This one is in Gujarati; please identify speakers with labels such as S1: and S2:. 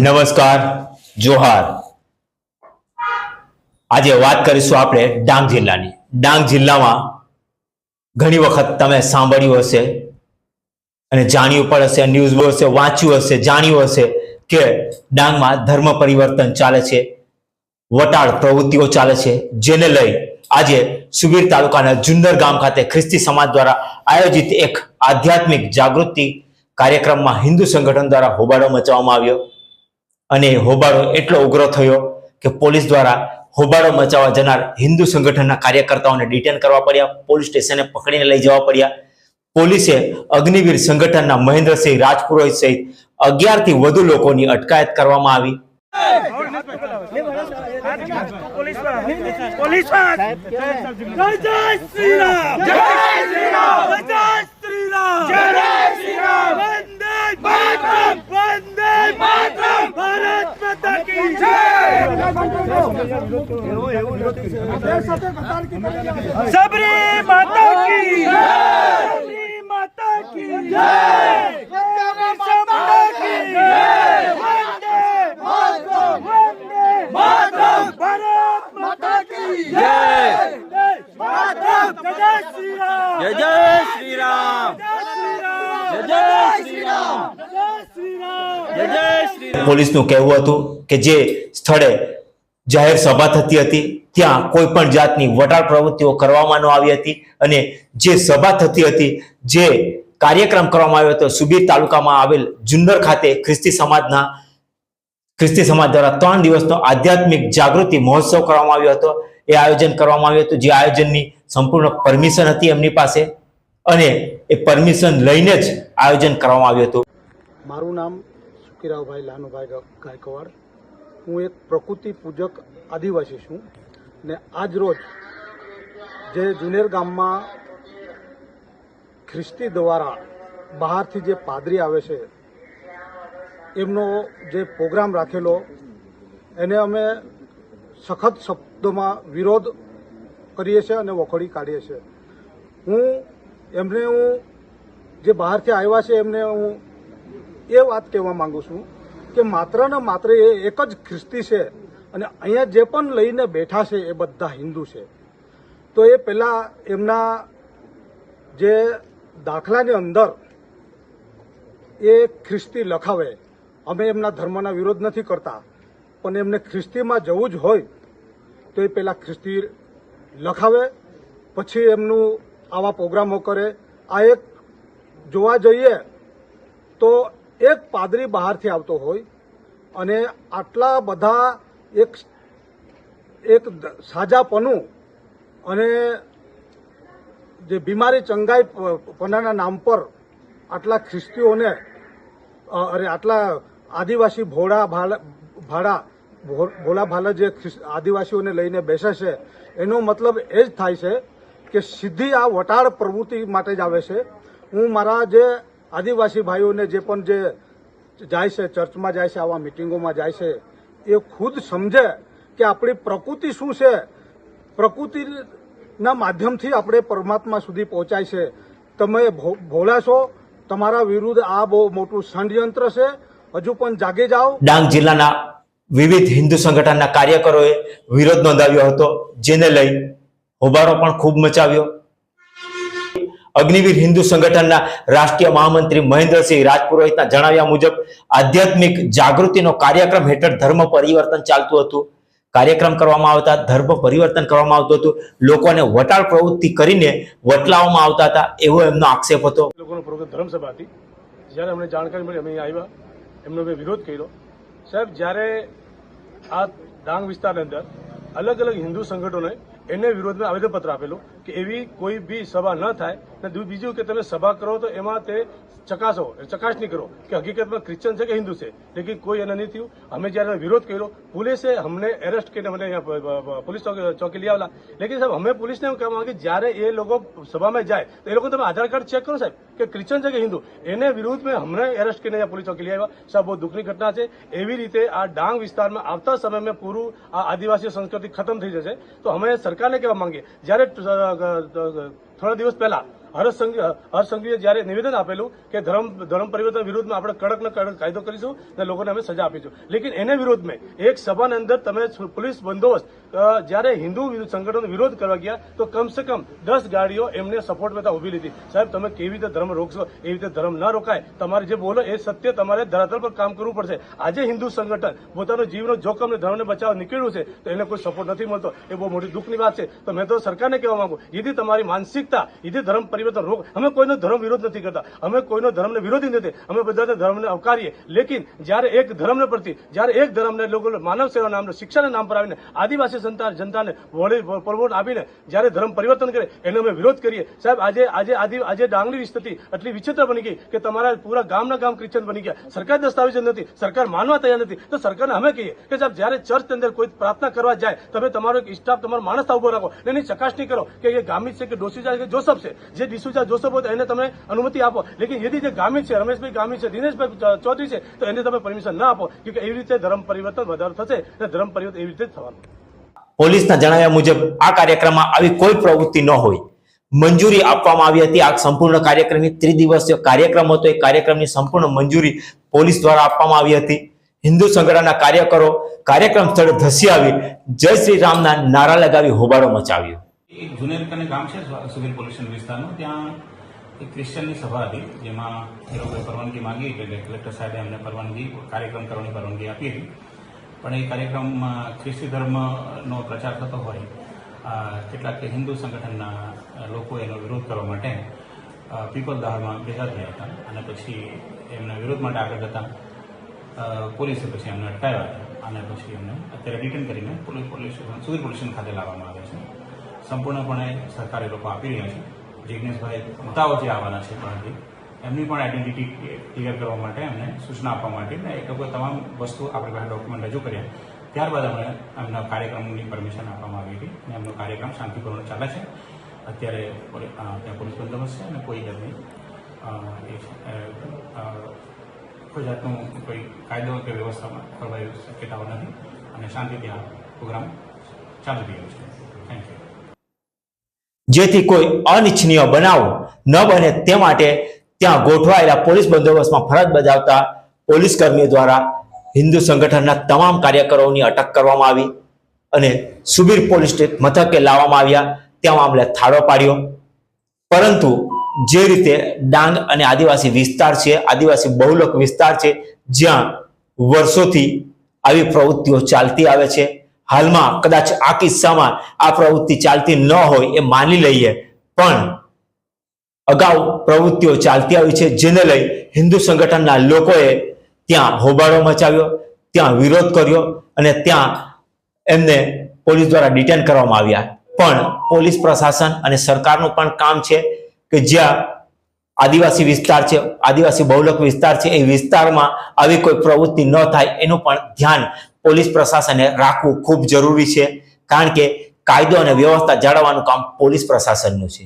S1: નમસ્કાર, જોહાર. આજે વાત કરીશું આપણે ડાંગ જિલ્લાની. ડાંગ જિલ્લામાં ઘણી વખત તમે સાંભળ્યું હશે અને જાણ્યું પણ હશે, ન્યૂઝ હશે, વાંચ્યું હશે, જાણ્યું હશે કે ડાંગમાં ધર્મ પરિવર્તન ચાલે છે, વટાળ પ્રવૃત્તિઓ ચાલે છે, જેને લઈ આજે સુબીર તાલુકાના જુન્નર ગામ ખાતે ખ્રિસ્તી સમાજ દ્વારા આયોજિત એક આધ્યાત્મિક જાગૃતિ કાર્યક્રમમાં હિન્દુ સંગઠન દ્વારા હોબાળો મચાવવામાં આવ્યો અને હોબાળો એટલો ઉગ્ર થયો કે પોલીસ દ્વારા હોબાળો મચાવવા જનાર હિન્દુ સંગઠનના કાર્યકર્તાઓને ડિટેન કરવા પડ્યા, પોલીસ સ્ટેશને પકડીને લઈ જવા પડ્યા. પોલીસે અગ્નિવીર સંગઠનના મહેન્દ્રસિંહ રાજપુરોહિત સહિત 11 થી વધુ લોકોની અટકાયત કરવામાં આવી.
S2: सबरी माता की
S1: પોલીસનું કહેવું હતું કે જે સ્થળે જાહેર સભા થતી હતી ત્યાં કોઈ પણ જાતની વટાળ પ્રવૃત્તિઓ કરવામાં ન આવી હતી અને જે સભા થતી હતી, જે કાર્યક્રમ કરવામાં આવ્યો હતો સુબીર તાલુકામાં આવેલ જુન્નર ખાતે ખ્રિસ્તી સમાજ દ્વારા 3 દિવસનો આધ્યાત્મિક જાગૃતિ મહોત્સવ કરવામાં આવ્યો હતો. એ આયોજન કરવામાં આવ્યું હતું, જે આયોજનની સંપૂર્ણ પરમિશન હતી એમની પાસે અને એ પરમિશન લઈને જ આયોજન કરવામાં આવ્યું હતું.
S3: મારું નામ સુખીરાવભાઈ લાનુભાઈ ગાયકવાડ. હું એક પ્રકૃતિ પૂજક આદિવાસી છું ને આજ રોજ જે જુનેર ગામમાં ખ્રિસ્તી દ્વારા બહારથી જે પાદરી આવે છે એમનો જે પ્રોગ્રામ રાખેલો એને અમે સખત શબ્દોમાં વિરોધ કરીએ છીએ અને વખોડી કાઢીએ છીએ. હું જે બહારથી આવ્યા છે એમને હું એ વાત કહેવા માંગુ છું કે માત્ર ને માત્ર એ એક જ ખ્રિસ્તી છે અને અહીંયા જે પણ લઈને બેઠા છે એ બધા હિન્દુ છે. તો એ પહેલાં એમના જે દાખલાની અંદર એ ખ્રિસ્તી લખાવે. અમે એમના ધર્મના વિરોધ નથી કરતા, પણ એમને ખ્રિસ્તીમાં જવું જ હોય તો એ પહેલાં ખ્રિસ્તી લખાવે, પછી એમનું આવા પ્રોગ્રામો કરે. આ એક જોવા જઈએ તો એક પાદરી બહારથી આવતો હોય અને આટલા બધા એક સાજાપણું અને જે બીમારી ચંગાઈ પનાના નામ પર આટલા ખ્રિસ્તીઓને આટલા આદિવાસી ભોળા ભાલા જે આદિવાસીઓને લઈને બેસે છે એનો મતલબ એ જ થાય છે કે સીધી આ વટાળ પ્રવૃત્તિ માટે જ આવે છે. હું મારા જે આદિવાસી ભાઈઓને જે પણ જે જાય છે, ચર્ચમાં જાય છે, આવા મિટિંગોમાં જાય છે, એ ખુદ સમજે કે આપણી પ્રકૃતિ શું છે. પ્રકૃતિના માધ્યમથી આપણે પરમાત્મા સુધી પહોંચાય છે. તમે ભોળા છો, તમારા વિરુદ્ધ આ બહુ મોટું ષડયંત્ર છે. હજુ પણ જાગી જાઓ.
S1: ડાંગ જિલ્લાના વિવિધ હિન્દુ સંગઠનના કાર્યકરોએ વિરોધ નોંધાવ્યો હતો, જેને લઈ હોબાળો પણ ખૂબ મચાવ્યો. અગ્નિવીર હિન્દુ સંગઠનના રાષ્ટ્રીય મહામંત્રી મહેન્દ્રસિંહ રાજપુરોહિતના જણાવ્યા મુજબ આધ્યાત્મિક જાગૃતિનો કાર્યક્રમ હેઠળ ધર્મ પરિવર્તન ચાલતું હતું. કાર્યક્રમ કરવામાં આવતા ધર્મ પરિવર્તન કરવામાં આવતું હતું, લોકોને વટાળ પ્રવૃત્તિ કરીને વટલાવવામાં આવતા હતા, એવો એમનો આક્ષેપ હતો.
S4: લોકોનો પ્રોગ્રામ ધર્મસભા હતી. જ્યારે અમને જાણકારી મળી અમે અહીંયા આવ્યા, એમનો મેં વિરોધ કર્યો. સાહેબ, જ્યારે આ ડાંગ વિસ્તારની અંદર અલગ અલગ હિન્દુ સંગઠનોએ એને વિરોધમાં આવેદનપત્ર આપેલું કે એવી કોઈ બી સભા ન થાય ને બીજું કે તમે સભા કરો તો એમાં તે ચકાસણી કરો કે હકીકતમાં ક્રિશ્ચન છે કે હિન્દુ છે. લેકિન કોઈ એને નહીં થયું. અમે જ્યારે વિરોધ કર્યો, પોલીસે અમને એરેસ્ટ કરીને મને અહીંયા પોલીસ ચોકી લઈ આવેલા. લેકિન સાહેબ, અમે પોલીસને એમ કહેવા માંગે જ્યારે એ લોકો સભામાં જાય તો એ લોકો તમે આધાર કાર્ડ ચેક કરો સાહેબ કે ક્રિશ્ચન છે કે હિન્દુ. એને વિરુદ્ધમાં અમને એરેસ્ટ કરીને પોલીસ ચોકી લઈ આવ્યા. સાહેબ, બહુ દુઃખની ઘટના છે. એવી રીતે આ ડાંગ વિસ્તારમાં આવતા સમયમાં પૂરું આ આદિવાસી સંસ્કૃતિ ખતમ થઈ જશે. તો અમે સરકારને કહેવા માંગીએ, જ્યારે થોડા દિવસ પહેલા હર્ષસંઘવીએ જ્યારે નિવેદન આપેલું કે ધર્મ પરિવર્તન વિરુદ્ધમાં આપણે કડક ને કડક કાયદો કરીશું અને લોકોને અમે સજા આપીશું, લેકિન એને વિરોધમાં એક સભાની અંદર તમે પોલીસ બંદોબસ્ત જ્યારે હિન્દુ સંગઠનનો વિરોધ કરવા ગયા તો કમસે કમ 10 ગાડીઓ એમને સપોર્ટમાં ઉભી લીધી. સાહેબ, તમે કેવી રીતે ધર્મ રોકશો? એવી રીતે ધર્મ ન રોકાય. તમારે જે બોલો એ સત્ય તમારે ધરાતલ પર કામ કરવું પડશે. આજે હિન્દુ સંગઠન પોતાનો જીવનો જોખમ ધર્મને બચાવવા નીકળ્યું છે તો એને કોઈ સપોર્ટ નથી મળતો. એ બહુ મોટી દુઃખની વાત છે. તો મેં તો સરકારને કહેવા માંગુ, જેથી તમારી માનસિકતા, જેથી ધર્મ પરિવર્તન રોક. અમે કોઈનો ધર્મ વિરોધ નથી કરતા, અમે કોઈનો ધર્મને વિરોધી નથી, અમે બધાને ધર્મને અવકારીએ. લેકિન જ્યારે એક ધર્મને પ્રતિ, જ્યારે એક ધર્મને લોકો માનવ સેવા નામ, શિક્ષાના નામ પર આવીને આદિવાસી જનતાને પ્રલોભન આપીને જ્યારે ધર્મ પરિવર્તન કરે એનો અમે વિરોધ કરીએ. સાહેબ, આજે ડાંગની સ્થિતિ એટલી વિચિત્ર બની ગઈ કે તમારા પૂરા ગામના ગામ ક્રિશ્ચન બની ગયા. સરકાર દસ્તાવેજ નથી, સરકાર માનવા તૈયાર નથી. તો સરકારને અમે કહીએ કે સાહેબ, જ્યારે ચર્ચની અંદર કોઈ પ્રાર્થના કરવા જાય તમે તમારો એક સ્ટાફ, તમારો માણસ ઉભો રાખો, એની ચકાસણી કરો કે એ ગામિત છે કે ડોસીજા કે જોસફ છે. જે ડિસુજા જોસફ હોય તો એને તમે અનુમતિ આપો, લેકિન યદી જે ગામિત છે, રમેશભાઈ ગામિત છે, દિનેશભાઈ ચૌધરી છે, તો એને તમે પરમિશન ના આપો, કે એવી રીતે ધર્મ પરિવર્તન વધારે થશે અને ધર્મ પરિવર્તન એવી રીતે જ થવાનું.
S1: પોલીસના જણાવ્યા મુજબ આ કાર્યક્રમમાં આવી કોઈ પ્રવૃત્તિ ન હોય. મંજૂરી આપવામાં આવી હતી. આ સંપૂર્ણ કાર્યક્રમની ત્રિદિવસીય કાર્યક્રમ હતો. એ કાર્યક્રમની સંપૂર્ણ મંજૂરી પોલીસ દ્વારા આપવામાં આવી હતી. હિન્દુ સંગઠનના કાર્યકરો કાર્યક્રમ સ્થળે ધસી આવી જય શ્રી રામના નારા લગાવી હોબાળો મચાવ્યો.
S5: એક જુનેર કને ગામ છે સુબીર પોલીસ સ્ટેશન વિસ્તારનું, ત્યાં એક ક્રિશ્ચનની સભા હતી જેમાં એ લોકોએ પરવાનગી માંગી એટલે કલેક્ટર સાહેબે અમને કાર્યક્રમ કરવાની પરવાનગી આપી હતી. પણ એ કાર્યક્રમમાં ખ્રિસ્તી ધર્મનો પ્રચાર થતો હોય કેટલાક હિન્દુ સંગઠનના લોકો એનો વિરોધ કરવા માટે પીપલ દહાડમાં ભેગા થયા હતા અને પછી એમના વિરોધ માટે આગળ જતા પોલીસે પછી એમને અટકાવ્યા હતા અને પછી એમને અત્યારે ડિટેન કરીને સુબીર પોલીસ સ્ટેશન ખાતે લાવવામાં આવે છે. સંપૂર્ણપણે સરકાર એ લોકો આપી રહ્યા છે. જિજ્ઞેશભાઈ મતાઓ જે આવવાના છે બહારથી એમની પણ આઈડેન્ટિટી ક્લિયર કરવા માટે એમને સૂચના આપવા માટે એ લોકોએ તમામ વસ્તુ આપણી પાસે ડોક્યુમેન્ટ રજૂ કર્યા. ત્યારબાદ અમને એમના કાર્યક્રમની પરમિશન આપવામાં આવી હતી અને એમનો કાર્યક્રમ શાંતિપૂર્ણ ચાલે છે. અત્યારે ત્યાં પોલીસ બંદોબસ્ત છે અને કોઈ જાતની કોઈ જાતનું કોઈ કાયદો કે વ્યવસ્થામાં ખોરવાય શક્યતાઓ નથી અને શાંતિથી આ પ્રોગ્રામ ચાલી રહ્યો છે. Thank you.
S1: જેથી કોઈ અનિચ્છનીય બનાવ ન બને તે માટે ત્યાં ગોઠવાયેલા પોલીસ બંદોબસ્તમાં ફરજ બજાવતા પોલીસ કર્મીઓ દ્વારા હિન્દુ સંગઠનના તમામ કાર્યકરોની અટક કરવામાં આવી અને સુબીર પોલીસ મથકે લાવવામાં આવ્યા. ત્યાં મામલે થાળો પાડ્યો. પરંતુ જે રીતે ડાંગ અને આદિવાસી વિસ્તાર છે, આદિવાસી બહુલક વિસ્તાર છે, જ્યાં વર્ષોથી આવી પ્રવૃત્તિઓ ચાલતી આવે છે, હાલમાં કદાચ આ કિસ્સામાં આ પ્રવૃત્તિ ચાલતી ન હોય એ માની લઈએ, પણ અગાઉ પ્રવૃત્તિઓ ચાલતી આવી છે, જેને લઈ હિન્દુ સંગઠનના લોકોએ ત્યાં હોબાળો મચાવ્યો, ત્યાં વિરોધ કર્યો અને ત્યાં એમને પોલીસ દ્વારા ડિટેન કરવામાં આવ્યા. પણ પોલીસ પ્રશાસન અને સરકારનું પણ કામ છે કે જ્યાં આદિવાસી વિસ્તાર છે, આદિવાસી બહુલક વિસ્તાર છે, એ વિસ્તારમાં આવી કોઈ પ્રવૃત્તિ ન થાય એનું પણ ધ્યાન પોલીસ પ્રશાસને રાખવું ખૂબ જરૂરી છે. કારણ કે કાયદો અને વ્યવસ્થા જાળવવાનું કામ પોલીસ પ્રશાસનનું છે.